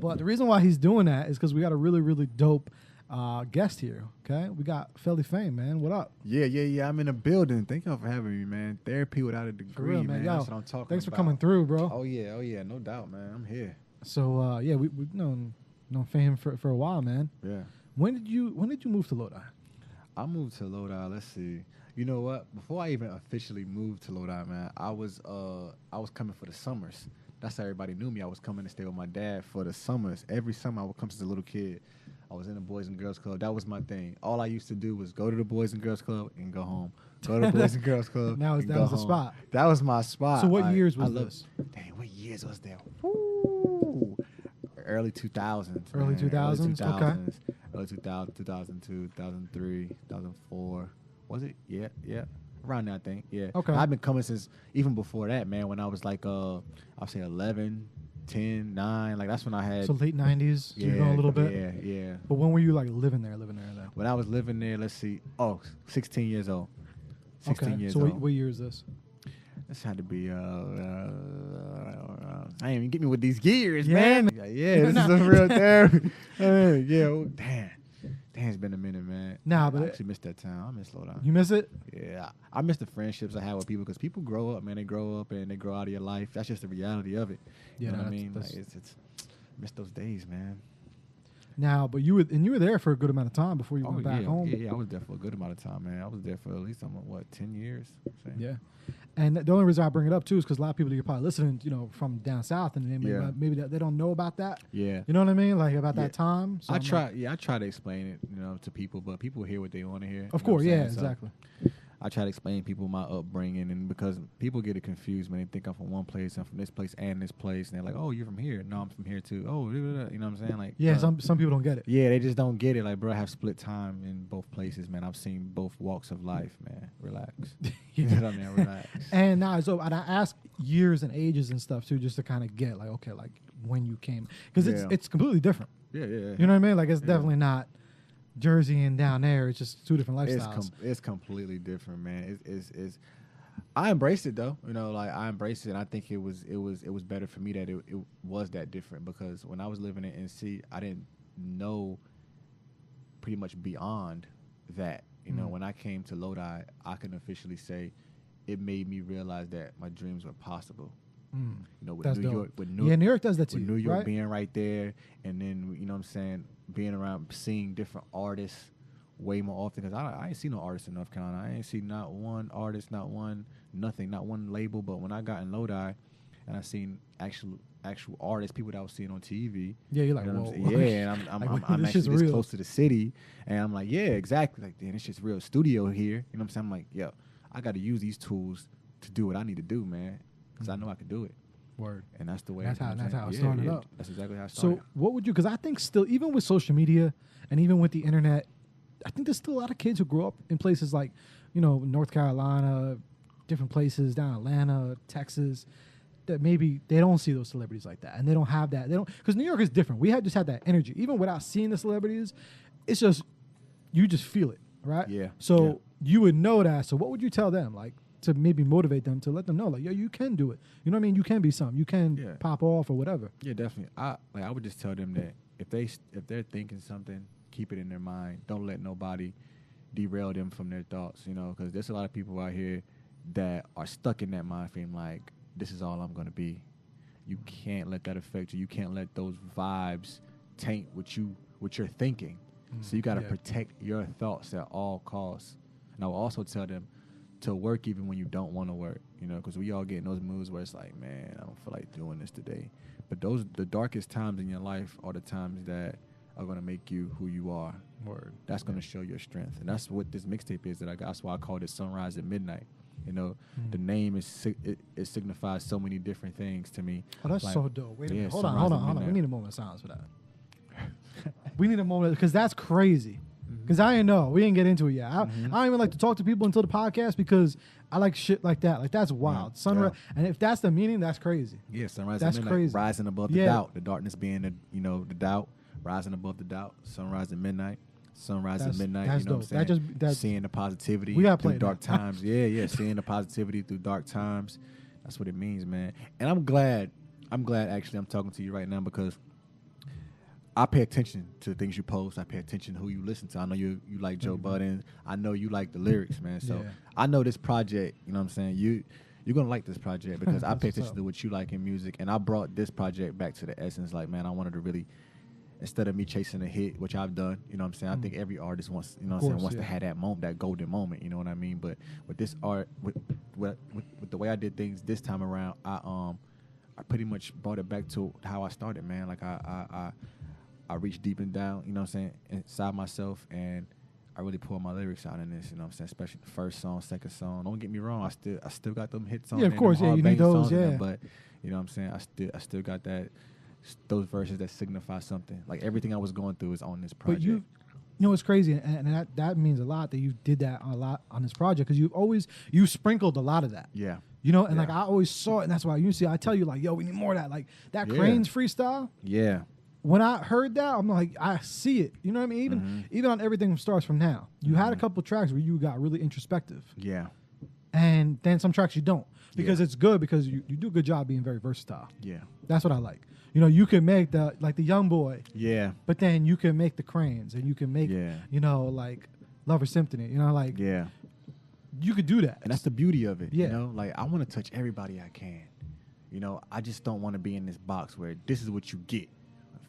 But the reason why he's doing that is because we got a really, really dope guest here. Okay, we got Feli Fame, man. What up? Yeah. I'm in a building. Thank y'all for having me, man. Therapy without a degree, For real, man. Yo, that's what I'm talking thanks about. for coming through, bro. Oh yeah, no doubt, man. I'm here. So yeah, we've known Fame for a while, man. Yeah. When did you move to Lodi? I moved to Lodi. Let's see. You know what? Before I even officially moved to Lodi, man, I was coming for the summers. That's how everybody knew me. I was coming to stay with my dad for the summers. Every summer I would come since a little kid. I was in the Boys and Girls Club. That was my thing. All I used to do was go to the Boys and Girls Club and go home. Go to the Boys and Girls Club. That was the spot. That was my spot. So what years was this? Dang, what years was that? Woo. Early 2000s. Early 2000s? Okay. Early 2000, 2002, 2003, 2004. Was it? Yeah. Around there, I think. Yeah. Okay. I've been coming since even before that, man. When I was like, I'll say 11, 10, 9. Like that's when I had. So late 90s. Yeah. You go a little bit. Yeah. But when were you like living there? Then? When I was living there, let's see. 16 years old. 16 years so old. what year is this? This had to be. I ain't even get me with these gears, Yeah, man. man. Yeah, this is a real therapy. Damn. It's been a minute, man. Nah, but I actually missed that time. I miss Lodi. You miss it? Yeah, I miss the friendships I had with people because people grow up, man. They grow up and they grow out of your life. That's just the reality of it. Yeah, you know what I mean? Like, it's miss those days, man. Now, but you were there for a good amount of time before you went back home. Yeah, I was there for a good amount of time, man. I was there for at least 10 years. Yeah. And the only reason I bring it up too is because a lot of people you're probably listening, from down south, and maybe they don't know about that. Yeah, you know what I mean, like about that time. So I try to explain it, to people, but people hear what they want to hear. Of course, yeah, exactly. I try to explain to people my upbringing, and because people get it confused when they think I'm from one place, I'm from this place and this place, and they're like, "Oh, you're from here? No, I'm from here too." Oh, you know what I'm saying? Like, yeah, some people don't get it. Yeah, they just don't get it. Like, bro, I have split time in both places, man. I've seen both walks of life, man. Relax. You know what I mean? Relax. And now, and I ask years and ages and stuff too, just to kind of get like, okay, like when you came, because it's completely different. Yeah. You know what I mean? Like, it's definitely not Jersey and down there. It's just two different lifestyles. It's completely different, man. It's I embraced it though. I embraced it, and I think it was better for me that it was that different, because when I was living in NC, I didn't know pretty much beyond that. When I came to Lodi, I can officially say it made me realize that my dreams were possible. With That's New dope. York, New York does that to with you, New York right? being right there, and then what I'm saying, being around, seeing different artists way more often, because I ain't seen no artists in North Carolina. I ain't seen not one artist, not one label. But when I got in Lodi, and I seen actual artists, people that I was seeing on TV. Yeah, you're like, whoa. Yeah, and I'm actually this close to the city, and I'm like, yeah, exactly. Like, damn, this shit's real studio here. You know what I'm saying? I'm like, yo, I got to use these tools to do what I need to do, man, because I know I can do it. Word. And that's the way. That's how it started up. That's exactly how it started. So what would you? Because I think still, even with social media and even with the internet, I think there's still a lot of kids who grew up in places like, North Carolina, different places down Atlanta, Texas, that maybe they don't see those celebrities like that, and they don't have that. They don't, because New York is different. We just had that energy, even without seeing the celebrities. It's just you just feel it, right? Yeah. So you would know that. So what would you tell them, like, to maybe motivate them, to let them know, like, yo, you can do it. You know what I mean? You can be something. You can pop off or whatever. Yeah, definitely. I would just tell them that if they're thinking something, keep it in their mind. Don't let nobody derail them from their thoughts. Because there's a lot of people out here that are stuck in that mind frame, like, this is all I'm gonna be. You can't let that affect you. You can't let those vibes taint what you're thinking. So you gotta protect your thoughts at all costs. And I will also tell them to work even when you don't want to work, because we all get in those moods where it's like, man, I don't feel like doing this today. But the darkest times in your life are the times that are going to make you who you are. Word. That's going to show your strength. And that's what this mixtape is that I got. That's why I called it Sunrise at Midnight. The name it signifies so many different things to me. Oh, that's so dope. Wait a minute. Hold Sunrise on. We need a moment of silence for that. We need a moment, because that's crazy. Because I didn't know. We didn't get into it yet. I don't even like to talk to people until the podcast, because I like shit like that. Like, that's wild. Sunrise. And if that's the meaning, that's crazy. Yeah, sunrise that's at midnight. Crazy. Rising above the doubt. The darkness being the doubt. Rising above the doubt. Sunrise at midnight. Sunrise at midnight. That's you know dope. what I'm saying? Seeing the positivity through dark times. Yeah. Seeing the positivity through dark times. That's what it means, man. And I'm glad actually I'm talking to you right now, because I pay attention to the things you post. I pay attention to who you listen to. I know you like Joe Budden. I know you like the lyrics, man. So I know this project, you know what I'm saying? You're going to like this project because I pay attention to what you like in music. And I brought this project back to the essence. Like, man, I wanted to really, instead of me chasing a hit, which I've done, you know what I'm saying? I think every artist wants, you know what I'm saying, wants to have that moment, that golden moment, you know what I mean? But with this art, with the way I did things this time around, I pretty much brought it back to how I started, man. Like, I reached deep and down, you know what I'm saying, inside myself, and I really poured my lyrics out in this, you know what I'm saying, especially the first song, second song. Don't get me wrong, I still got them hits on. Yeah, of course, yeah, you need those, yeah. But you know what I'm saying, I still got those verses that signify something. Like everything I was going through is on this project. But you know, it's crazy, and that means a lot that you did that a lot on this project because you sprinkled a lot of that. Yeah. You know, and like I always saw it, and that's why you see, I tell you like, yo, we need more of that. Like that Cranes freestyle. Yeah. When I heard that, I'm like, I see it. You know what I mean? Even on Everything Starts From Now, you had a couple tracks where you got really introspective. Yeah. And then some tracks you don't because it's good because you do a good job being very versatile. Yeah. That's what I like. You know, you can make the Young Boy. Yeah. But then you can make the Cranes and you can make, you know, like Lover Symphony. You know, like you could do that. And that's the beauty of it. Yeah. You know, like I want to touch everybody I can. You know, I just don't want to be in this box where this is what you get.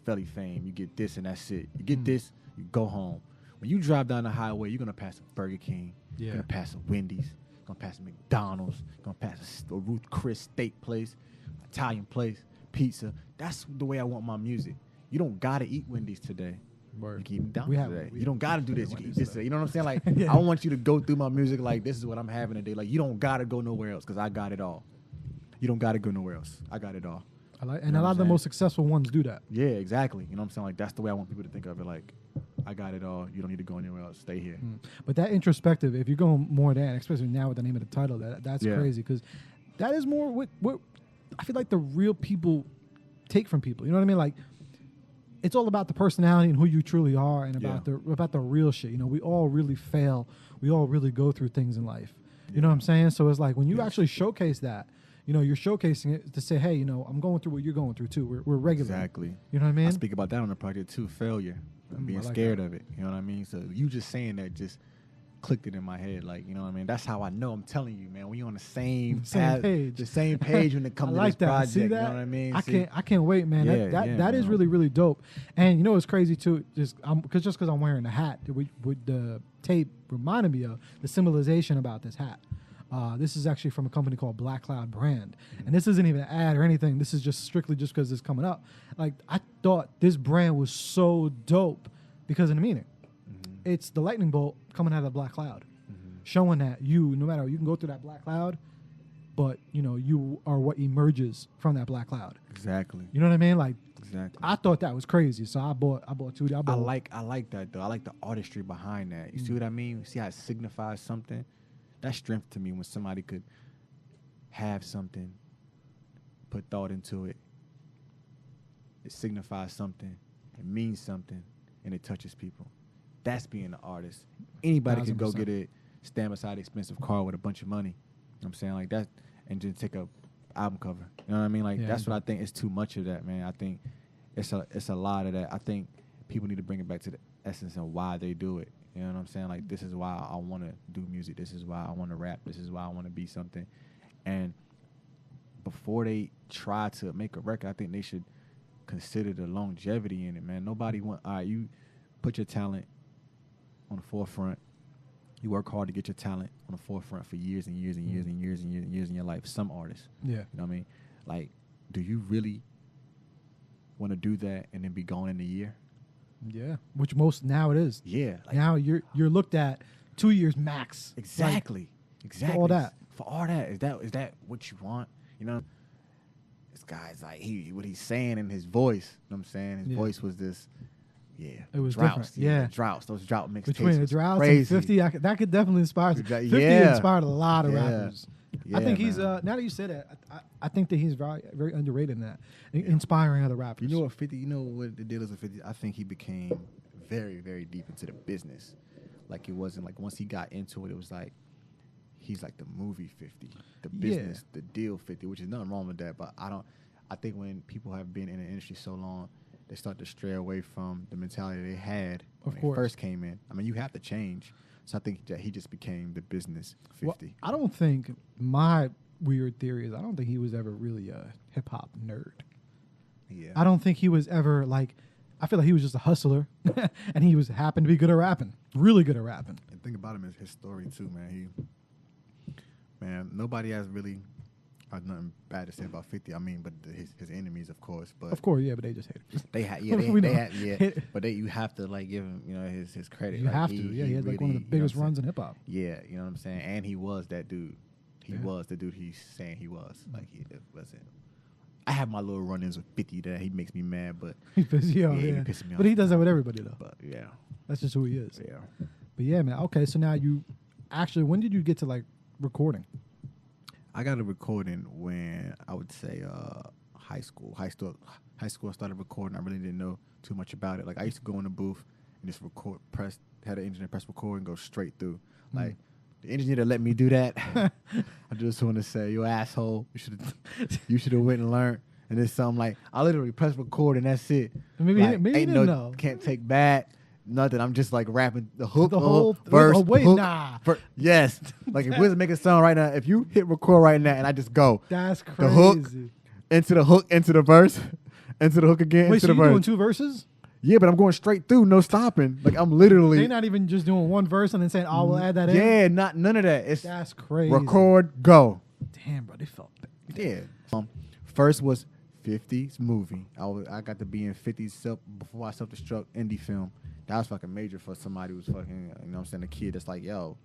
Feli Fame, you get this and that's it. You get this, you go home. When you drive down the highway, you're gonna pass a Burger King, you're gonna pass a Wendy's, you're gonna pass a McDonald's, you're gonna pass a Ruth Chris steak place, Italian place, pizza. That's the way I want my music. You don't gotta eat Wendy's today. You can eat McDonald's today. You don't gotta do this. You can eat this today. You know what I'm saying? Like I want you to go through my music like this is what I'm having today. Like you don't gotta go nowhere else because I got it all. You don't gotta go nowhere else. I got it all. And a lot of the most successful ones do that. Yeah, exactly. You know what I'm saying? Like, that's the way I want people to think of it. Like, I got it all. You don't need to go anywhere else. Stay here. But that introspective, if you're going more than, especially now with the name of the title, that's crazy because that is more what I feel like the real people take from people. You know what I mean? Like, it's all about the personality and who you truly are and about the real shit. You know, we all really fail. We all really go through things in life. You know what I'm saying? So it's like when you actually showcase that, you know, you're showcasing it to say, hey, you know, I'm going through what you're going through too. We're regular. Exactly. You know what I mean? I speak about that on the project too, failure, and being scared of it. You know what I mean? So you just saying that just clicked it in my head. Like, you know what I mean? That's how I know. I'm telling you, man, we on the same page. The same page when it comes to this project. See that? You know what I mean? I can't wait, man. That is really, really dope. And you know what's crazy too? Just because I'm wearing the hat, with the tape reminded me of the symbolization about this hat. This is actually from a company called Black Cloud Brand. And this isn't even an ad or anything. This is just strictly just because it's coming up. Like, I thought this brand was so dope because of the meaning. It's the lightning bolt coming out of the black cloud, showing that no matter, you can go through that black cloud, but, you know, you are what emerges from that black cloud. Exactly. You know what I mean? Like, exactly. I thought that was crazy. So I bought two. I like that, though. I like the artistry behind that. You see what I mean? You see how it signifies something? That's strength to me when somebody could have something, put thought into it. It signifies something, it means something, and it touches people. That's being an artist. Anybody could go get it, stand beside an expensive car with a bunch of money. You know what I'm saying? Like that, and just take a album cover. You know what I mean? Like that's what I think. It's too much of that, man. I think it's a lot of that. I think people need to bring it back to the essence and why they do it. You know what I'm saying? Like, this is why I want to do music. This is why I want to rap. This is why I want to be something. And before they try to make a record, I think they should consider the longevity in it, man. Nobody want, all right, you put your talent on the forefront. You work hard to get your talent on the forefront for years and years and years and years and years and years in your life. Some artists. Yeah. You know what I mean? Like, do you really want to do that and then be gone in a year? Yeah, which most now it is. Yeah, like, now you're looked at 2 years max. Exactly, like, exactly. For all that, is that what you want? You know, this guy's like what he's saying in his voice. You know what I'm saying? His voice was this. Yeah, it was droughts. Different. Droughts. Those drought mixtapes. Between the droughts and 50, that could definitely inspire. 50 inspired a lot of rappers. Yeah, I think he's now that you said that, I think that he's very, very underrated in that, inspiring other rappers. You know what 50? You know what the deal is with 50? I think he became very, very deep into the business. Like, it wasn't like once he got into it, it was like he's like the movie 50, the business, the deal 50, which is nothing wrong with that. But I think when people have been in the industry so long, they start to stray away from the mentality they had Of when course. they first came in. I mean, you have to change. So I think that he just became the business 50. Well, I don't think my weird theory is I don't think he was ever really a hip hop nerd. Yeah. I don't think he was ever like. I feel like he was just a hustler, and he was happened to be good at rapping, really good at rapping. And think about him as his story too, man. Nobody has really nothing bad to say about 50. I mean, but his enemies, of course. But Of course, yeah, but they just hate him. they had, We know. But you have to like give him, his credit. You like, have to. Yeah, he had like one of the really, biggest you know what I'm runs in hip hop. saying? Yeah, you know what I'm saying. And he was that dude. He Yeah. was the dude he's saying he was. Like it wasn't. I have my little run-ins with 50 that he makes me mad, but He pisses you off, he yeah. pisses me off. But he does that with everybody though. But yeah, That's just who he is. yeah. But yeah, man. Okay, so now you actually, when did you get to like recording? I got a recording when I would say high school. I started recording. I really didn't know too much about it. Like I used to go in the booth and just had an engineer press record and go straight through. Like the engineer that let me do that, I just want to say, you asshole. You should have went and learned. And it's something like I literally press record and that's it. Maybe like, maybe you ain't didn't no, know. can't take back. Nothing. I'm just like rapping the hook, The whole verse. oh, wait, hook, nah. yes. Like if we was making a song right now, if you hit record right now and I just go That's the crazy. hook into the hook into the verse, into the hook again, Wait, into so the you verse. doing 2 verses? Yeah, but I'm going straight through, no stopping. Like I'm literally. They're not even just doing 1 verse and then saying, "Oh, we'll add that in." Yeah, none of that. It's That's crazy. record, go. Damn, bro, they felt bad. Yeah. First was 50's movie. I got to be in 50's before I self-destruct indie film. That was fucking major for somebody who's fucking, you know what I'm saying, a kid that's like, yo,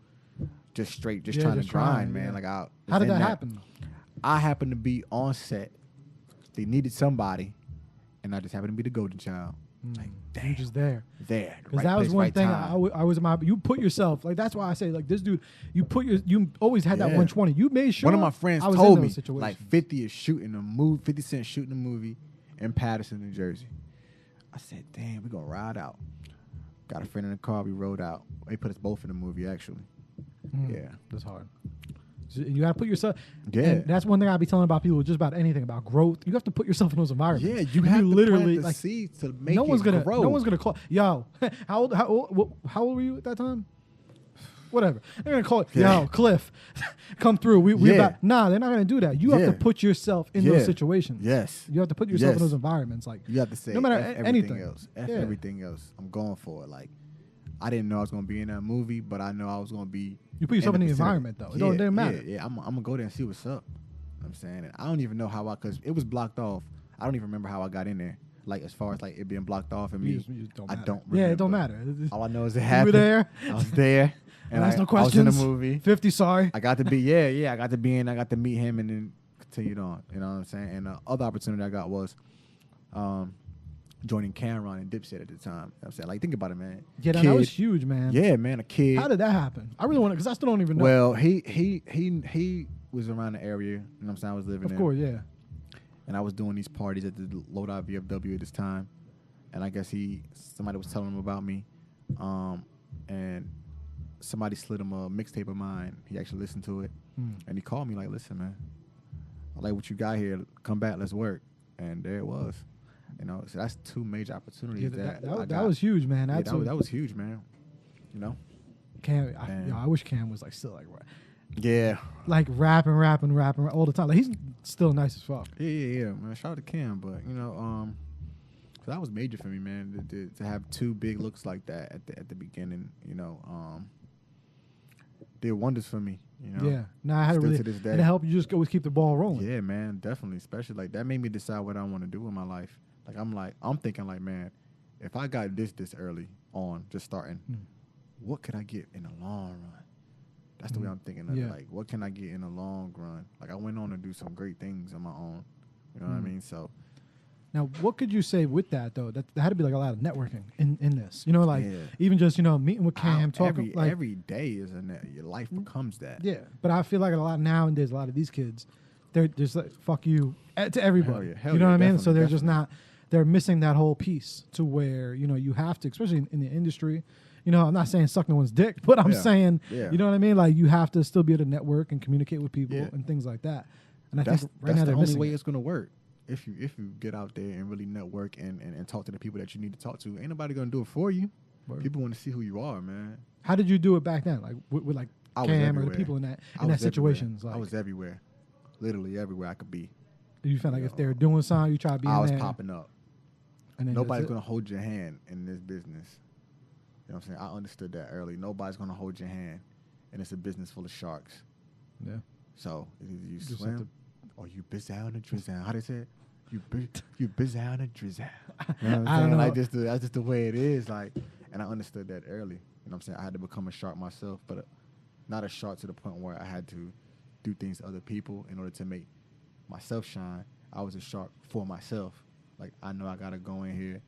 just trying to grind, trying, man. yeah. Like How did that happen? I happened to be on set. They needed somebody, and I just happened to be the golden child. Like, damn, You just there. there. Because that was one thing I was you put yourself, like that's why I say like this dude, you always had that Yeah. 120. You made sure. One of my friends I was told in me those situations. like 50 is shooting a movie. 50 Cent shooting a movie in Patterson, New Jersey. I said, damn, we gonna ride out. Got a friend in the car. We rode out. They put us both in the movie actually. Yeah, That's hard. So you got to put yourself. Yeah. And that's one thing I be telling about people, just about anything about growth. You have to put yourself in those environments. yeah. You have to literally plant the like seeds to make no one's it gonna grow. no one's gonna call yo. How old were you at that time? Whatever. They're gonna call it yo Cliff, come through. We Yeah. about nah. They're not gonna do that. You have Yeah. to put yourself in Yeah. those situations. Yes. You have to put yourself in Yes. those environments. Like You have to say no matter F everything anything else. F Yeah. everything else. I'm going for it. Like I didn't know I was gonna be in that movie, but I know I was gonna be. You put yourself in the vicinity. environment, though. It doesn't matter. Yeah, I'm gonna go there and see what's up. You know what I'm saying, and I don't even know how because it was blocked off. I don't even remember how I got in there. Like as far as like it being blocked off and me, You just don't I matter. don't. Yeah, it don't remember. matter. All I know is it You happened. were there. I was there, and Ask no I was questions. in the movie. 50, sorry. I got to be I got to be in. I got to meet him, and then continued on. You know what I'm saying? And the other opportunity I got was joining Cameron and Dipset at the time. You know what I'm saying? Like think about it, man. Yeah, that Kid. was huge, man. Yeah, man, a kid. How did that happen? I really want to, because I still don't even know. Well, he was around the area. You know what I'm saying? I was living of course, yeah. and I was doing these parties at the Lodi VFW at this time, and I guess somebody was telling him about me, and somebody slid him a mixtape of mine. He actually listened to it, and he called me like, "Listen, man, I like what you got here. Come back, let's work." And there it was. You know, so that's 2 major opportunities Yeah, I that got. was huge, man. Yeah, That's that was huge, man. You know. Cam. And- I wish Cam was like still Yeah. like rapping all the time. Like he's still nice as fuck. Yeah, man. Shout out to Cam, but you know, so that was major for me, man. To have 2 big looks like that at the beginning, you know, did wonders for me. You know. Yeah. Now I had to Still really to this day. and it helped you just always keep the ball rolling. Yeah, man, definitely. Especially like that made me decide what I want to do with my life. I'm thinking like, man, if I got this early on, just starting, what could I get in the long run? That's the way I'm thinking of it. Yeah. Like, what can I get in the long run? Like, I went on to do some great things on my own. You know what I mean? So, Now, what could you say with that though? That there had to be like a lot of networking in this. You know, like Yeah. even just meeting with Cam, talking like every day is your life becomes that. yeah. But I feel like a lot nowadays, a lot of these kids, they're just like fuck you to everybody. Hell You know yeah, what I mean? So definitely, they're just not. They're missing that whole piece to where you have to, especially in the industry. I'm not saying suck no one's dick, but I'm Yeah. saying, Yeah. you know what I mean? Like you have to still be able to network and communicate with people Yeah. and things like that. And I That's think right now the they're only missing way it. it's gonna work. if you get out there and really network and talk to the people that you need to talk to, ain't nobody gonna do it for you. Word. People want to see who you are, man. How did you do it back then? Like with like Cam or the people in that situations? Everywhere. Like, I was everywhere, literally everywhere I could be. Do you feel like if they're doing something, you try to be I in was there? popping up. And then Nobody's gonna hold your hand in this business. You know what I'm saying? I understood that early. Nobody's gonna hold your hand, and it's a business full of sharks. Yeah. So either you Just swim or you biz out and drizzle. How they say it? You biz out and drizzle. You know what I'm I don't saying? know. Like that's just the way it is. Like, and I understood that early. You know what I'm saying? I had to become a shark myself, but not a shark to the point where I had to do things to other people in order to make myself shine. I was a shark for myself. Like, I know I gotta go in here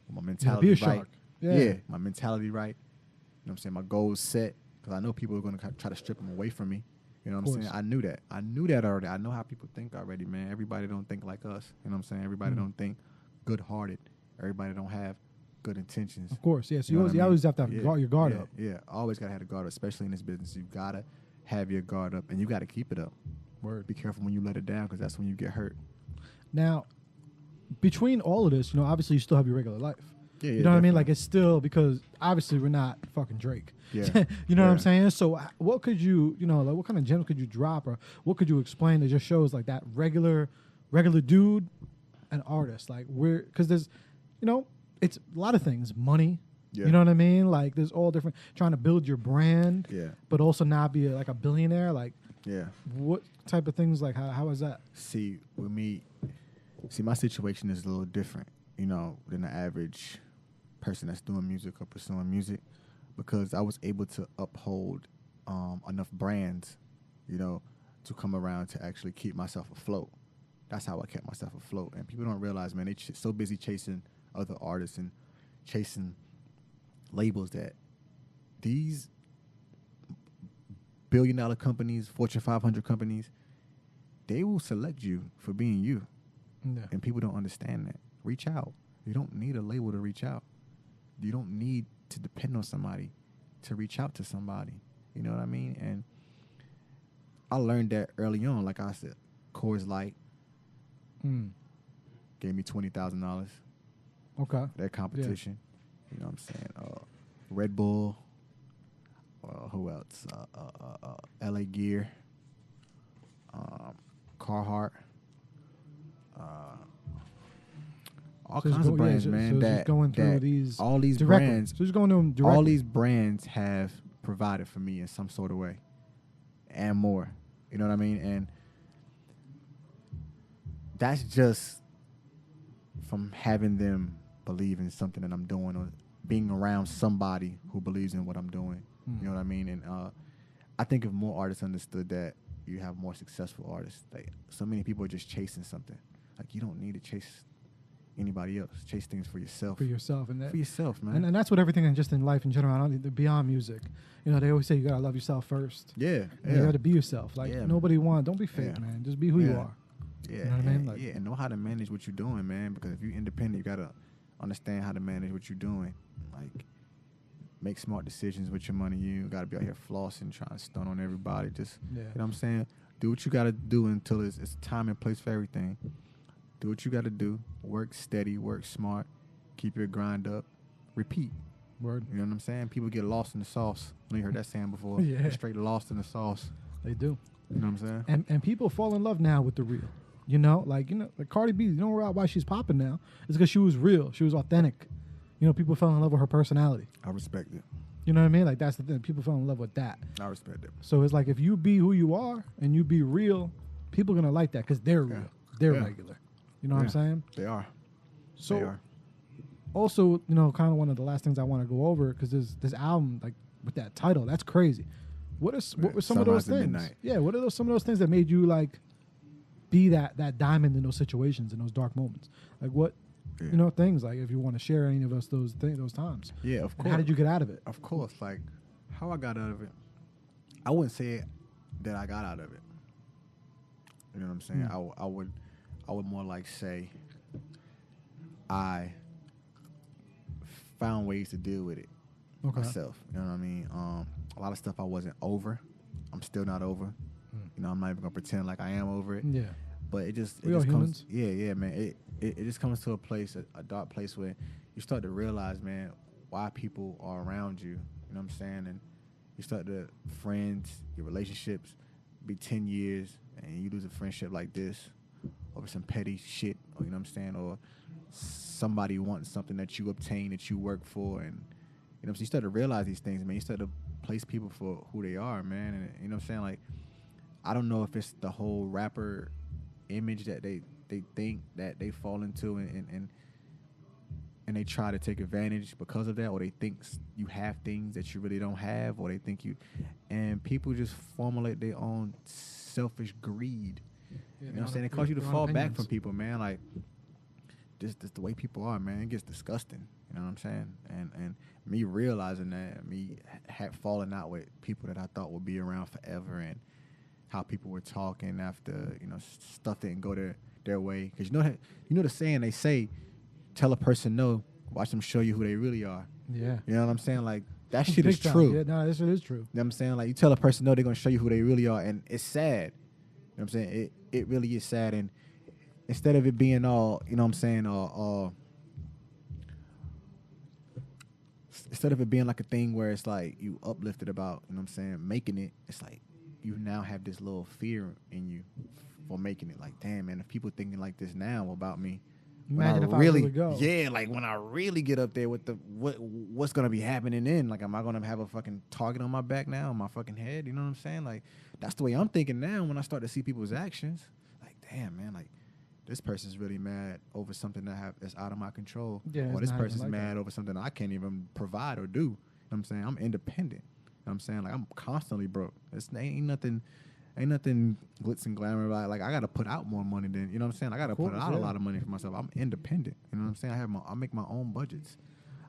with my mentality be a right. shark. Yeah. My mentality right. You know what I'm saying? My goals set, because I know people are gonna try to strip them away from me. You know what I'm saying? I knew that. I knew that already. I know how people think already, man. Everybody don't think like us. You know what I'm saying? Everybody don't think good-hearted. Everybody don't have good intentions. Of course, yeah. So you always have to have your guard up. Yeah, always gotta have the guard up, especially in this business. You gotta have your guard up, and you gotta keep it up. Word. Be careful when you let it down, because that's when you get hurt. Now, between all of this, obviously you still have your regular life. Yeah, you know what I mean? Like, it's still, because obviously we're not fucking Drake. Yeah. You know what I'm saying? So what could you, like, what kind of gems could you drop, or what could you explain that just shows like that regular dude, an artist? Like, because there's, it's a lot of things. Money. Yeah. You know what I mean? Like, there's all different, trying to build your brand. Yeah. But also not be like a billionaire. Like, yeah. What type of things, like, how is that? See, with me, my situation is a little different, than the average person that's doing music or pursuing music, because I was able to uphold enough brands, to come around to actually keep myself afloat. That's how I kept myself afloat. And people don't realize, man, they so busy chasing other artists and chasing labels that these billion-dollar companies, Fortune 500 companies, they will select you for being you. Yeah. And people don't understand that. Reach out. You don't need a label to reach out. You don't need to depend on somebody to reach out to somebody. You know what I mean? And I learned that early on. Like I said, Coors Light gave me $20,000. Okay. That competition. Yeah. You know what I'm saying? Red Bull. Who else? LA Gear. Carhartt. All kinds of brands, man. All these brands. So just going to them directly. All these brands have provided for me in some sort of way, and more. You know what I mean? And that's just from having them believe in something that I'm doing, or being around somebody who believes in what I'm doing. You know what I mean? And I think if more artists understood that, you have more successful artists. Like, so many people are just chasing something. Like, you don't need to chase anybody else. Chase things for yourself. For yourself. And for yourself, man. And that's what everything, and just in life in general, beyond music. They always say you got to love yourself first. Yeah. You got to be yourself. Like, nobody don't be fake, man. Just be who you are. Yeah. You know what I mean? Like, and know how to manage what you're doing, man. Because if you're independent, you got to understand how to manage what you're doing. Like, make smart decisions with your money. You got to be out here flossing, trying to stunt on everybody. Just, you know what I'm saying? Do what you got to do until it's time and place for everything. Do what you got to do. Work steady, work smart, keep your grind up, repeat. Word. You know what I'm saying? People get lost in the sauce. I know you heard that saying before. Yeah. They're straight lost in the sauce. They do. You know what I'm saying? And people fall in love now with the real. Like Cardi B, why she's popping now? It's because she was real. She was authentic. People fell in love with her personality. I respect it. You know what I mean? Like, that's the thing. People fell in love with that. I respect it. So it's like, if you be who you are and you be real, people are going to like that because they're real. They're regular. You know what I'm saying? They are. So they are. Also, kind of one of the last things I want to go over, because this album, like, with that title, that's crazy. What were some of those things? Midnight. Yeah, what are some of those things that made you, like, be that diamond in those situations, in those dark moments? Like, what, things, like, if you want to share any of us those times. Yeah, of course. And how did you get out of it? Of course. Like, how I got out of it, I wouldn't say that I got out of it. You know what I'm saying? I would more like say I found ways to deal with it myself. You know what I mean? A lot of stuff I wasn't over. I'm still not over. I'm not even gonna pretend like I am over it. Yeah. But it just We all comes, humans. yeah, man. It just comes to a place, a dark place where you start to realize, man, why people are around you. You know what I'm saying? And you start to friends, your relationships be 10 years, and you lose a friendship like this over some petty shit, or, you know what I'm saying? Or somebody wants something that you obtain, that you work for, and you know, so you start to realize these things, man. You start to place people for who they are, man. And you know what I'm saying? Like, I don't know if it's the whole rapper image that they think that they fall into, and they try to take advantage because of that, or they think you have things that you really don't have, or they think you, and people just formulate their own selfish greed. You know what I'm saying? It causes you to fall back from people, man. Like, this the way people are, man. It gets disgusting. You know what I'm saying? And me realizing that, me had fallen out with people that I thought would be around forever, and how people were talking after, you know, stuff didn't go their way. Because you know the saying they say, tell a person no, watch them show you who they really are. Yeah. You know what I'm saying? Like, that shit is Big time. true. Yeah, no, this shit is true. You know what I'm saying? Like, you tell a person no, they're going to show you who they really are. And it's sad. You know what I'm saying? It really is sad. And instead of it being all, you know what I'm saying, instead of it being like a thing where it's like you uplifted about, you know what I'm saying, making it, it's like you now have this little fear in you for making it. Like, damn, man, if people thinking like this now about me, Imagine if I really go. Yeah, like when I really get up there with what's gonna be happening then? Like, am I gonna have a fucking target on my back now, on my fucking head? You know what I'm saying? Like, that's the way I'm thinking now when I start to see people's actions. Like, damn, man, like, this person's really mad over something that's out of my control. Yeah, or this person's like mad over something I can't even provide or do. You know what I'm saying? I'm independent. You know what I'm saying? Like, I'm constantly broke. Ain't nothing glitz and glamour about it. Like, I got to put out more money than, you know what I'm saying? I got to put out a lot of money for myself. I'm independent. You know what I'm saying? I make my own budgets.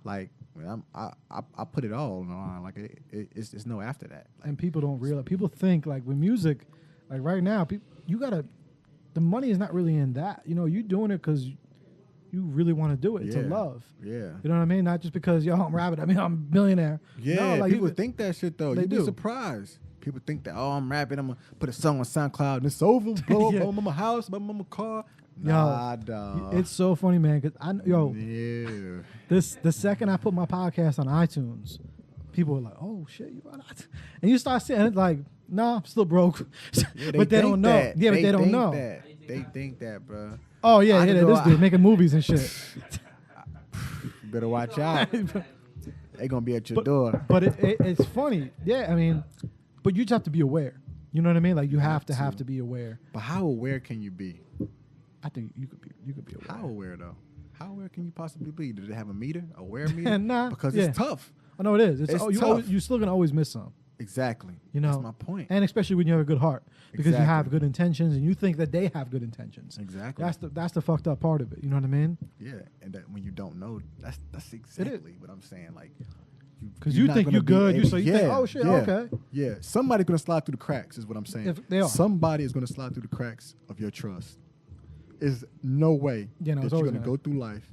Like, I put it all on the line. Like, it's no after that. Like, And people don't realize. People think, like, with music, like right now, you got to, the money is not really in that. You know, you doing it because you really want to do it. It's a love. Yeah. You know what I mean? Not just because, yo, I'm rapping. I mean, I'm a millionaire. Yeah, no, like, people think that shit, though. They You'd be do. surprised. People think that, oh, I'm rapping, I'm going to put a song on SoundCloud, and it's over, blow up, Yeah. on my house, on my car. Yo, Nah, dog. it's so funny, man. Cause Yeah. the second I put my podcast on iTunes, people were like, "Oh shit, you on iTunes?" And you start seeing it like, "Nah, I'm still broke," Yeah, but they don't know. that. Yeah, but they don't think know. That. They think that, bro. Oh yeah, I yeah, can this go dude out- making movies and shit. You better watch out. They gonna be at your door. But it's funny. Yeah, I mean, but you just have to be aware. You know what I mean? Like, you have to be aware. But how aware can you be? I think you could be aware. How aware though? How aware can you possibly be? Did it have a meter? Aware meter? Nah, Because yeah. it's tough. I know it is. It's you tough. you're still gonna always miss some. Exactly. You know, That's my point. And especially when you have a good heart, because you have Exactly. good intentions and you think that they have good intentions. Exactly. That's the fucked up part of it. You know what I mean? Yeah, and that when you don't know, that's exactly what I'm saying. Like, Because you're you not think gonna you're be good, able- think, oh shit, okay. Yeah, somebody's gonna slide through the cracks, is what I'm saying. If they are. Somebody is gonna slide through the cracks of your trust. There's no way Yeah, no, that it's you're always gonna gonna- go through life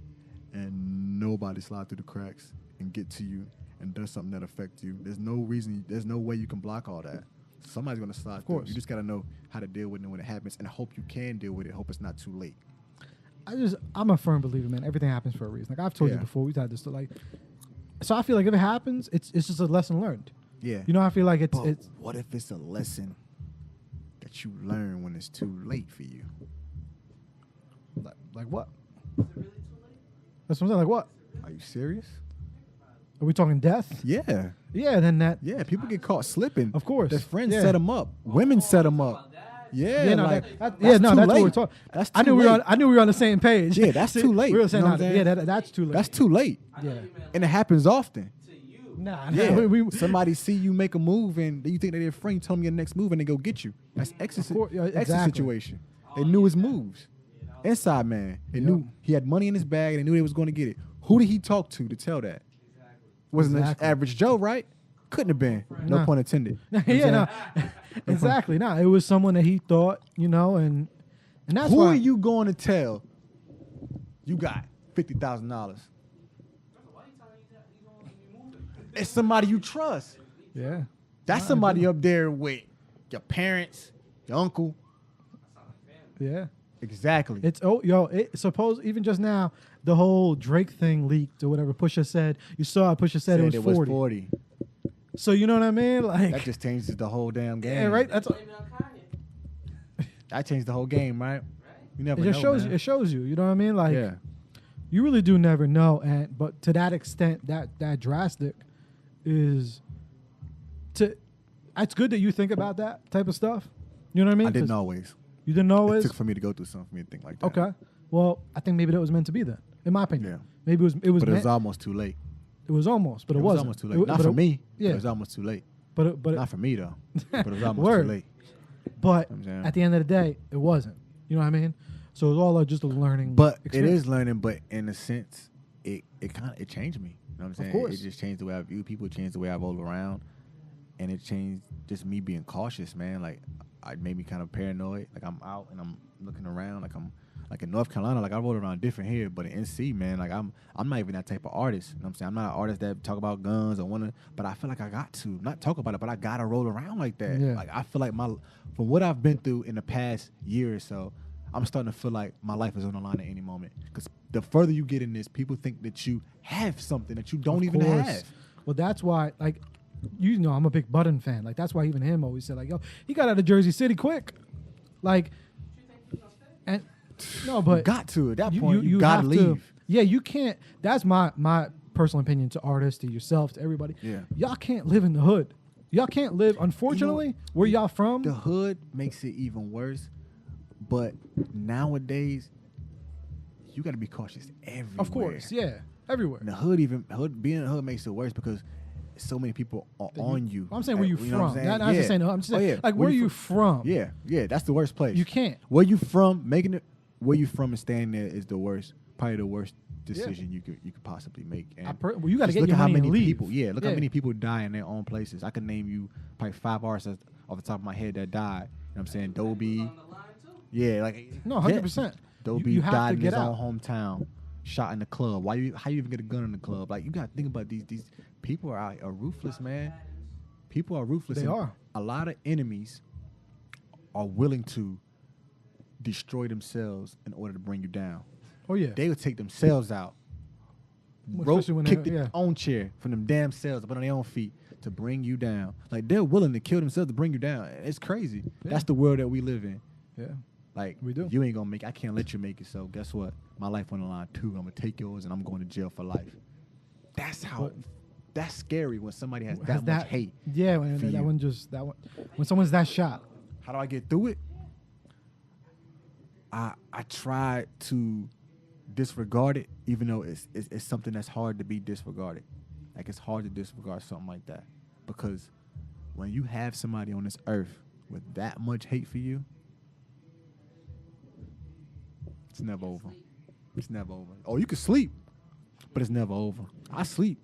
and nobody slide through the cracks and get to you and does something that affects you. There's no reason. There's no way you can block all that. Somebody's gonna slide through. course. You just gotta know how to deal with it when it happens, and hope you can deal with it. Hope it's not too late. I'm a firm believer, man. Everything happens for a reason. Like I've told you Yeah. before, we've had this. Like, so I feel like if it happens, it's just a lesson learned. Yeah. You know, I feel like it's But what if it's a lesson that you learn when it's too late for you? like what? That's what I'm saying. Like what? Are you serious? Are we talking death? Yeah. Yeah. Then that. Yeah, people get caught slipping. Of course. Their friends Yeah. set them up. Women set them up. Yeah, Yeah, no, like, that's too what we're late. talking. That's I too knew we were late. on. I knew we were on the same page. Yeah, that's too late. We were saying, You know what I'm saying? that's too late. That's too late. Yeah. And it happens often. Nah. Yeah, we somebody see you make a move and you think that they're friend, you tell them your next move and they go get you. That's exit, Of course, yeah, exit exactly. situation. They knew his moves. Inside man, they Yep. knew he had money in his bag and they knew they was going to get it. Who did he talk to tell that? Wasn't Exactly. the average Joe, right? Couldn't have been. No Nah. pun intended. You know what I'm Yeah. saying? No. Exactly. No. It was someone that he thought, and that's Who why. are you going to tell you got $50,000? It's somebody you trust. Yeah. That's somebody up there with your parents, your uncle. Yeah. Exactly. It's suppose even just now the whole Drake thing leaked or whatever. Pusha said you saw Pusha said it was 40. So you know what I mean? Like that just changes the whole damn game. Yeah, right. That's that changed the whole game, right? You never it just know, shows man. it shows you. You know what I mean? Like Yeah. you really do never know. And but to that extent, that drastic is to. It's good that you think about that type of stuff. You know what I mean? I didn't always. You didn't always. It took for me to go through something for me to think like that. Okay. Well, I think maybe that was meant to be then, in my opinion. Yeah. Maybe it was. But it was almost too late. It was almost, but it was wasn't. almost too late. Not for me. Yeah. It was almost too late. But not for me though. But it was almost Word. too late. But You know what I'm saying? at the end of the day, it wasn't. You know what I mean? So it was all just a learning. But experience. it is learning. But in a sense, it changed me. You know what I'm saying? Of course. It just changed the way I view people. It changed the way I roll around, and it changed just me being cautious, man. Like it made me kind of paranoid. Like I'm out and I'm looking around. Like I'm like in North Carolina. Like I roll around different here, but in NC, man, like I'm not even that type of artist. You know what I'm saying? I'm not an artist that talk about guns or wanna. But I feel like I got to not talk about it, but I gotta roll around like that. Yeah. Like I feel like from what I've been through in the past year or so, I'm starting to feel like my life is on the line at any moment. Because the further you get in this, people think that you have something that you don't Of even course. have. Well, that's why, like, you know, I'm a big Budden fan. Like, that's why even him always said, like, yo, he got out of Jersey City quick. Like, and no, but You got to at that point. You gotta have leave. Yeah, you can't. That's my personal opinion to artists, to yourself, to everybody. Yeah. Y'all can't live in the hood. Y'all can't live. Unfortunately, where y'all from? The hood makes it even worse. But nowadays, you got to be cautious everywhere. Of course, yeah, everywhere. And the hood being in the hood makes it worse because so many people are on you. I'm saying where you know what from. I'm saying? Not just saying. I'm just saying, like, where you from? Yeah, that's the worst place. You can't. Where you from? Where you from and staying there is the worst. Probably the worst decision you could possibly make. And you got to get look your at how money many and leave. people. Yeah, look how many people die in their own places. I could name you probably 5 artists off the top of my head that died. You know what I'm saying? Dobie. Yeah, like No, 100%. Dobie You have died to in get his out. own hometown, shot in the club. How you even get a gun in the club? Like you got to think about these people are ruthless, man. People are ruthless. They and are. A lot of enemies are willing to destroy themselves in order to bring you down. Oh yeah. They would take themselves out, Especially when kick they- their yeah. own chair from them damn cells up on their own feet to bring you down. Like they're willing to kill themselves to bring you down. It's crazy. Yeah. That's the world that we live in. Yeah. Like We do. You ain't gonna make it. I can't let you make it. So guess what? My life on the line too. I'm gonna take yours and I'm going to jail for life. That's how. But- That's scary when somebody has Has that much hate. Yeah, when for you. when someone's that shot. How do I get through it? I try to disregard it, even though it's something that's hard to be disregarded. Like it's hard to disregard something like that because when you have somebody on this earth with that much hate for you, it's never over. It's never over. Oh, you can sleep, but it's never over. I sleep,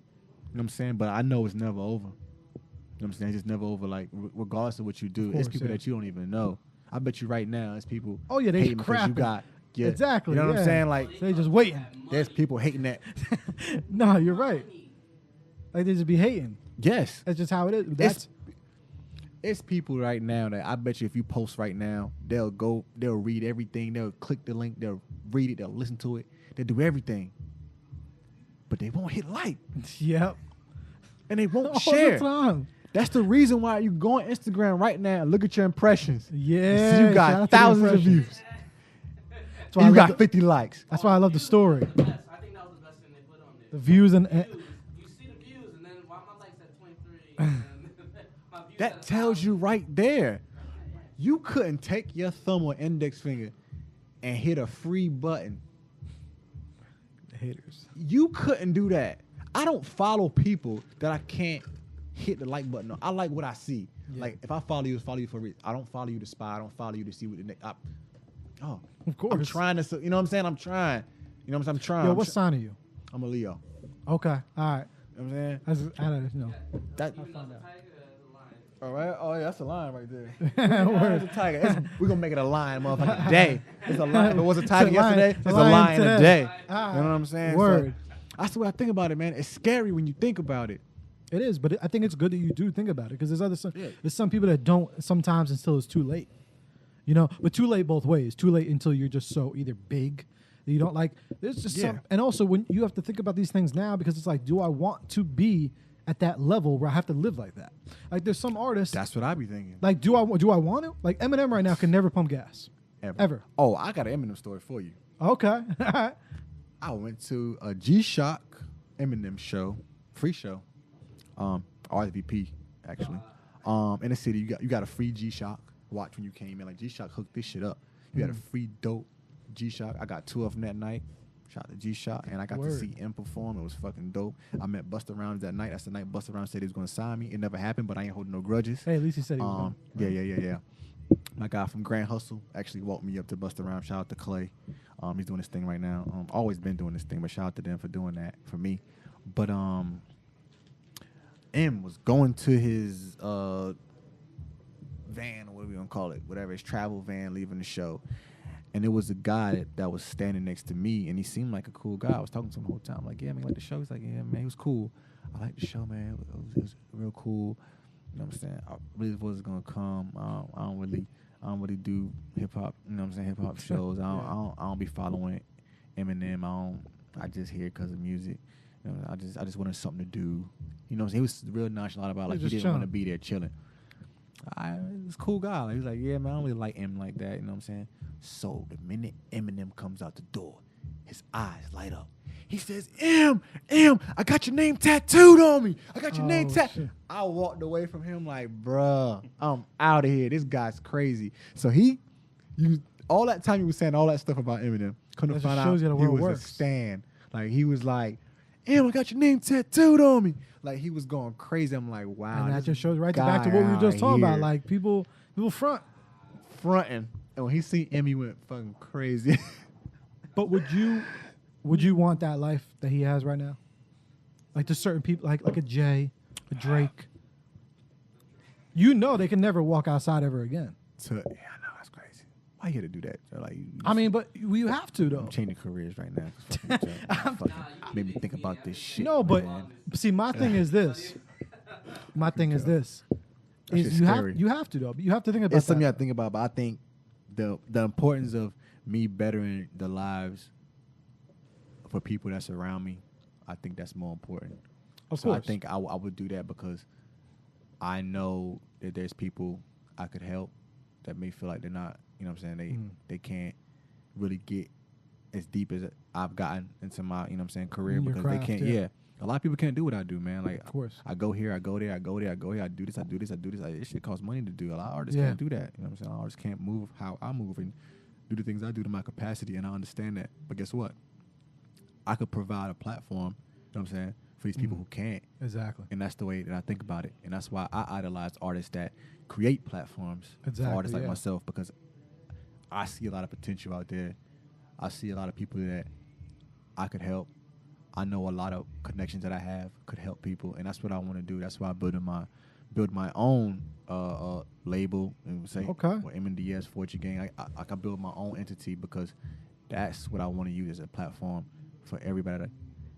you know what I'm saying? But I know it's never over. You know what I'm saying? It's just never over. Like regardless of what you do, course, it's people yeah. that you don't even know. I bet you right now, it's people. Oh yeah, they hating because you crapping. got. Yeah, Exactly. You know what yeah. I'm saying? Like they just waiting. there's people hating that. No, you're right. Like they just be hating. Yes, That's just how it is. That's it's people right now that I bet you if you post right now, they'll read everything, they'll click the link, they'll read it, they'll listen to it, they'll do everything, but they won't hit like yep. and they won't All share. the time. That's the reason why you go on Instagram right now and look at your impressions. Yeah. See, you shout got out to the thousands of impressions. views. That's why And you I love got 50 likes. That's why I love the story. I think that was the best thing they put on there. The views and You see the views, and then why my likes at 23? And my views That at tells 1,000. you right there. You couldn't take your thumb or index finger and hit a free button. haters. You couldn't do that. I don't follow people that I can't hit the like button on. I like what I see. Yeah. Like if I follow you for a reason. I don't follow you to spy. I don't follow you to see what the next. Of course. I'm trying to. You know what I'm saying? I'm trying. You know what I'm saying? I'm trying. Yo, I'm what sign are you? I'm a Leo. Okay. All right. You know what I'm saying? I don't know. That. Even though it's a tiger, it's a lion. All right. Oh yeah, that's a line right there. Word. It's a tiger. We're gonna make it a lion, motherfucker. Today. It's a lion. If it was a tiger It's a lion. yesterday, It's it's a a lion lion today. today. Ah, You know what I'm saying? word. So, that's the way I think about it, man. It's scary when you think about it. It is, but I think it's good that you do think about it because Yeah. there's some people that don't sometimes until it's too late. You know, but too late both ways. Too late until you're just so either big that you don't like. There's just some, and also when you have to think about these things now because it's like, do I want to be at that level where I have to live like that? Like, there's some artists. That's what I be thinking. Like, do I want to? Like, Eminem right now can never pump gas. Ever. Oh, I got an Eminem story for you. Okay. I went to a G-Shock Eminem show, free show, RSVP actually. In the city, you got a free G-Shock watch when you came in. Like, G-Shock hooked this shit up. You had a free dope G-Shock. I got 2 of them that night. Shout out to G-Shock, and I got to see M perform. It was fucking dope. I met Busta Rhymes that night. That's the night Busta Rhymes said he was going to sign me. It never happened, but I ain't holding no grudges. Hey, at least he said he was going. Yeah. My guy from Grand Hustle actually walked me up to Busta Rhymes. Shout out to Clay. He's doing this thing right now. Always been doing this thing, but shout out to them for doing that for me. But M was going to his van, or what are we gonna call it? Whatever, his travel van, leaving the show. And it was a guy that was standing next to me, and he seemed like a cool guy. I was talking to him the whole time. I'm like, yeah, man, like the show. He's like, yeah, man, he was cool. I like the show, man. It was real cool. You know what I'm saying? I really was gonna come. I don't really do hip hop. You know what I'm saying? Hip hop shows. I don't be following Eminem. I just hear because of music. You know, I just wanted something to do. You know what I'm saying? He was real nonchalant about, like, he didn't want to be there chilling. He was a cool guy. Like, he was like, yeah, man, I don't really like him like that. You know what I'm saying? So the minute Eminem comes out the door, his eyes light up. He says, M, I got your name tattooed on me. I got your name tattooed. I walked away from him like, bruh, I'm out of here. This guy's crazy. So all that time he was saying all that stuff about Eminem, couldn't find out he was a stan. Like, he was like, M, I got your name tattooed on me. Like, he was going crazy. I'm like, wow. And that just shows right back to what we were just talking about. Like, people fronting. And when he seen M, he went fucking crazy. But would you want that life that he has right now? Like, to certain people, like a Jay, a Drake. You know they can never walk outside ever again. Yeah, I know, that's crazy. Why you had to do that? So, like, I mean, but you have to, though. I'm changing careers right now. Fucking made me think about this shit. No, but see, my thing is this. Is you have to, though. You have to think about it's something I think about, but I think the importance of me bettering the lives for people that's around me, I think that's more important. Of course. I think I would do that because I know that there's people I could help that may feel like they're not, you know what I'm saying, they can't really get as deep as I've gotten into my, you know what I'm saying, career because they can't, a lot of people can't do what I do, man. Like, of course. I go here, I go there, I go there, I go here, I do this. Like, this shit costs money to do. A lot of artists can't do that. You know what I'm saying? A lot of artists can't move how I move and do the things I do to my capacity, and I understand that. But guess what? I could provide a platform, you know what I'm saying, for these people who can't. Exactly. And that's the way that I think about it. And that's why I idolize artists that create platforms for artists like myself, because I see a lot of potential out there. I see a lot of people that I could help. I know a lot of connections that I have could help people, and that's what I want to do. That's why I build my own label, and say, or Eminem Dias, Fortune Gang. I can build my own entity because that's what I want to use as a platform for everybody,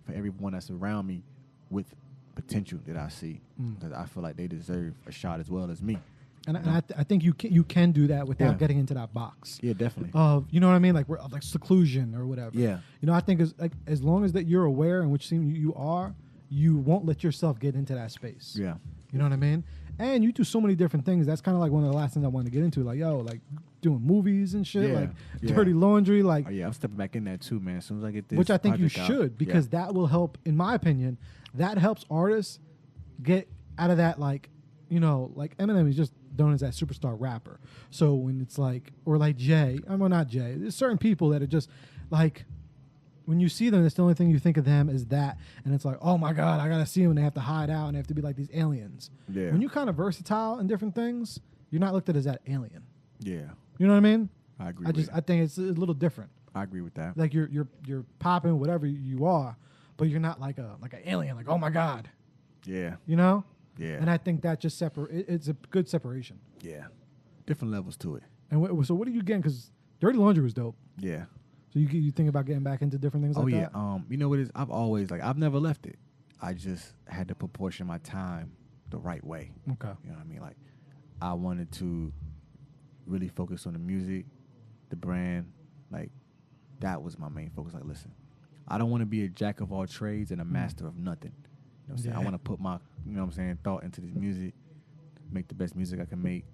for everyone that's around me with potential that I see, because I feel like they deserve a shot as well as me. And I think you can do that without getting into that box. Yeah, definitely. You know what I mean? Like seclusion or whatever. Yeah. You know, I think as long as that you're aware, and which seem you are, you won't let yourself get into that space. Yeah. You know what I mean? And you do so many different things. That's kind of like one of the last things I wanted to get into. Like, like doing movies and shit, like dirty laundry. Like, I'm stepping back in that too, man. As soon as I get this, which I think you should, because that will help. In my opinion, that helps artists get out of that. Like, you know, like Eminem is just known as that superstar rapper. So when it's like, or like Jay, well, not Jay. There's certain people that are just like, when you see them, that's the only thing you think of them is that, and it's like, oh my God, I gotta see them, and they have to hide out, and they have to be like these aliens. Yeah. When you're kind of versatile in different things, you're not looked at as that alien. Yeah. You know what I mean? I agree. I think it's a little different. I agree with that. Like you're popping whatever you are, but you're not like an alien. Like, oh my God. Yeah. You know? Yeah. And I think that just it's a good separation. Yeah. Different levels to it. And so what are you getting? Because Dirty Laundry was dope. Yeah. So you think about getting back into different things like that? Oh, yeah. You know what it is? I've always, I've never left it. I just had to proportion my time the right way. Okay. You know what I mean? Like, I wanted to really focus on the music, the brand. Like, that was my main focus. Like, listen, I don't want to be a jack of all trades and a master of nothing. You know what I'm saying? I want to put my, you know what I'm saying, thought into this music, make the best music I can make,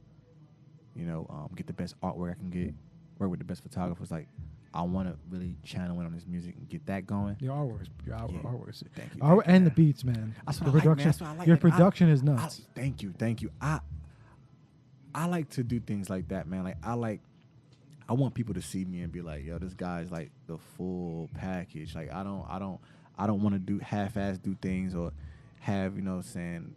you know, get the best artwork I can get, work with the best photographers. Like, I want to really channel in on this music and get that going. Your artwork, artwork. Thank you. And the beats, man. That's The what I like, man. production. That's what I like. Your Like, production is nuts. Thank you. I like to do things like that, man. Like, I want people to see me and be like, yo, this guy's like the full package. Like, I don't want to do half-ass do things or have, you know what I'm saying,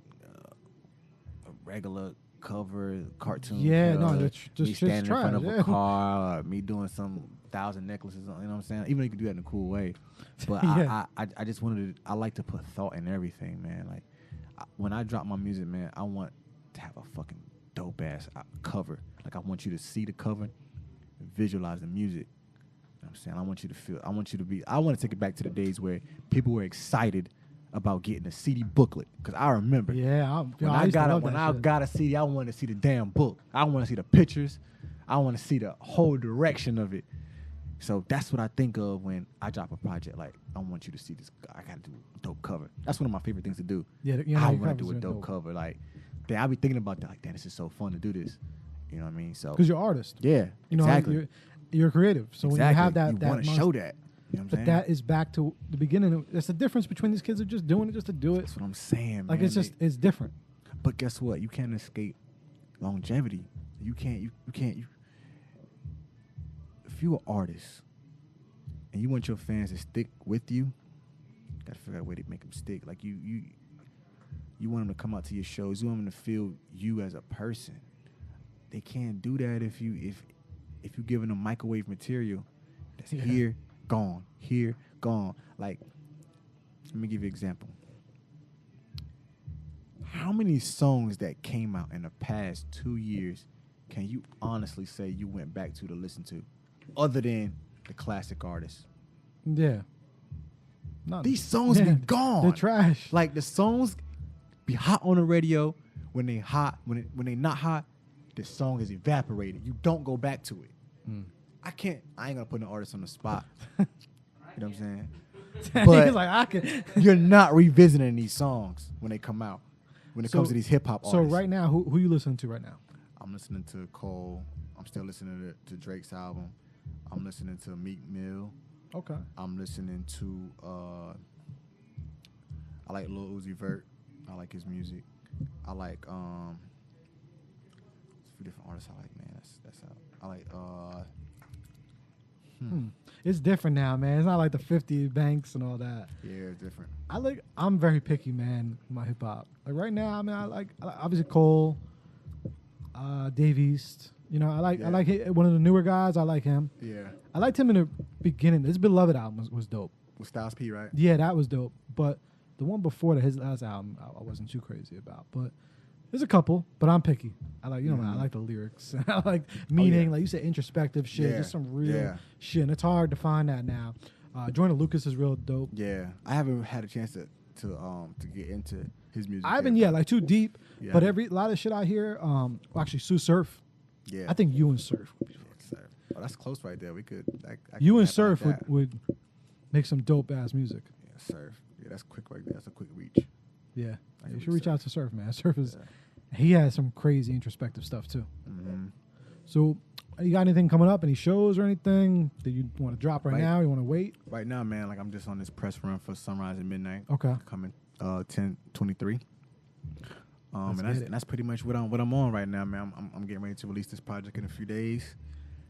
a regular cover cartoon. Yeah, no, me just standing in front trash, of a car, or me doing some 1,000 necklaces, you know what I'm saying? Even though you can do that in a cool way. But I just I like to put thought in everything, man. Like, when I drop my music, man, I want to have a fucking dope ass cover. Like, I want you to see the cover, visualize the music. You know what I'm saying? I want you to feel, I want to take it back to the days where people were excited about getting a CD booklet. Because I remember. Yeah, when I got a CD, I wanted to see the damn book. I want to see the pictures. I want to see the whole direction of it. So that's what I think of when I drop a project. Like, I want you to see this. I got to do a dope cover. That's one of my favorite things to do. Yeah, I want to do a dope cover. Like, I be thinking about that. Like, damn, this is so fun to do this. You know what I mean? So because you're an artist. Yeah, you know, exactly. You're creative. So when you have that, you want to show that. You know what I'm saying? But that is back to the beginning. That's the difference between these kids who are just doing it just to do it. That's what I'm saying, like, man. It's different. But guess what? You can't escape longevity. You can't. If you're an artist and you want your fans to stick with you, you gotta figure out a way to make them stick. Like, you want them to come out to your shows. You want them to feel you as a person. They can't do that if you're giving them microwave material that's here, gone, here, gone. Like, let me give you an example. How many songs that came out in the past 2 years can you honestly say you went back to listen to, other than the classic artists? Yeah. These songs be gone. They're trash. Like, the songs be hot on the radio. When they hot, when they not hot, the song is evaporated. You don't go back to it. I ain't gonna put an artist on the spot. You know what I'm saying? But he's like, I can. You're not revisiting these songs when they come out. When it comes to these hip hop artists. So right now, who you listening to right now? I'm listening to Cole. I'm still listening to Drake's album. I'm listening to Meek Mill. Okay. I'm listening to I like Lil Uzi Vert. I like his music. I like there's a few different artists I like, man. That's how I like It's different now, man. It's not like the 50 Banks and all that. Yeah, it's different. I'm very picky, man, with my hip hop. Like, right now, I mean, I like obviously Cole, Dave East. You know, I like one of the newer guys. I like him. Yeah. I liked him in the beginning. His Beloved album was dope. With Styles P, right? Yeah, that was dope. But the one before that, his last album, I wasn't too crazy about. But there's a couple, but I'm picky. I like, man, I like the lyrics. I like meaning, like you said, introspective shit. Just some real shit. And it's hard to find that now. Joyner Lucas is real dope. Yeah, I haven't had a chance to get into his music. I haven't yet, like too deep. Yeah. But a lot of shit I hear. Actually, Sue Surf. Yeah, I think you and Surf would be Surf. Oh, that's close right there. We could. You and Surf would make some dope ass music. Yeah, Surf. Yeah, that's quick right there. That's a quick reach. Yeah, you should reach out to Surf, man. Surf is. He has some crazy introspective stuff too. Mm-hmm. So, you got anything coming up? Any shows or anything that you want to drop right now? You want to wait? Right now, man, like I'm just on this press run for Sunrise and Midnight. Okay. Coming 10/23. And that's pretty much what I'm on right now, man. I'm getting ready to release this project in a few days.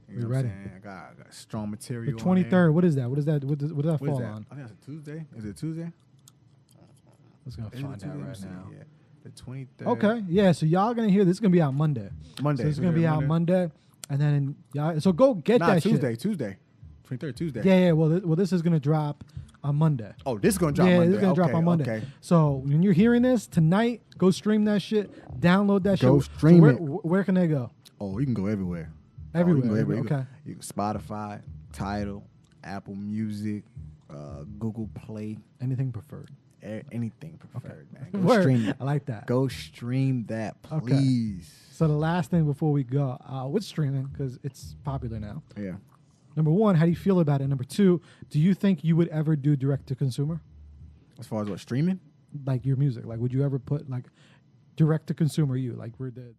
You know ready? What I'm saying? I got strong material. The 23rd. What is that? What does that fall that? on? I think that's a Tuesday. Is it Tuesday? Let's go find out right now. Yeah. The 23rd. Okay. Yeah. So y'all gonna hear this is gonna be out Monday. So it's gonna be out Monday, and then y'all. So go get that Tuesday. shit. Tuesday. 23rd Tuesday. Yeah. Well, this is gonna drop on Monday. Oh, this is gonna drop Monday. Monday. This is gonna drop on Monday. Okay. So when you're hearing this tonight, go stream that shit. Download that shit. Go stream it. Where can they go? Oh, you can go everywhere. Everywhere. You can go everywhere. Okay. You can Spotify, Tidal, Apple Music, Google Play. Anything preferred. anything preferred, man. Go Word. stream that. I like that. Go stream that, Okay. please. So the last thing before we go, with streaming, because it's popular now. Yeah. Number one, how do you feel about it? Number two, do you think you would ever do direct to consumer, As far as what streaming? like your music? Like, would you ever put like direct to consumer? Like, we're the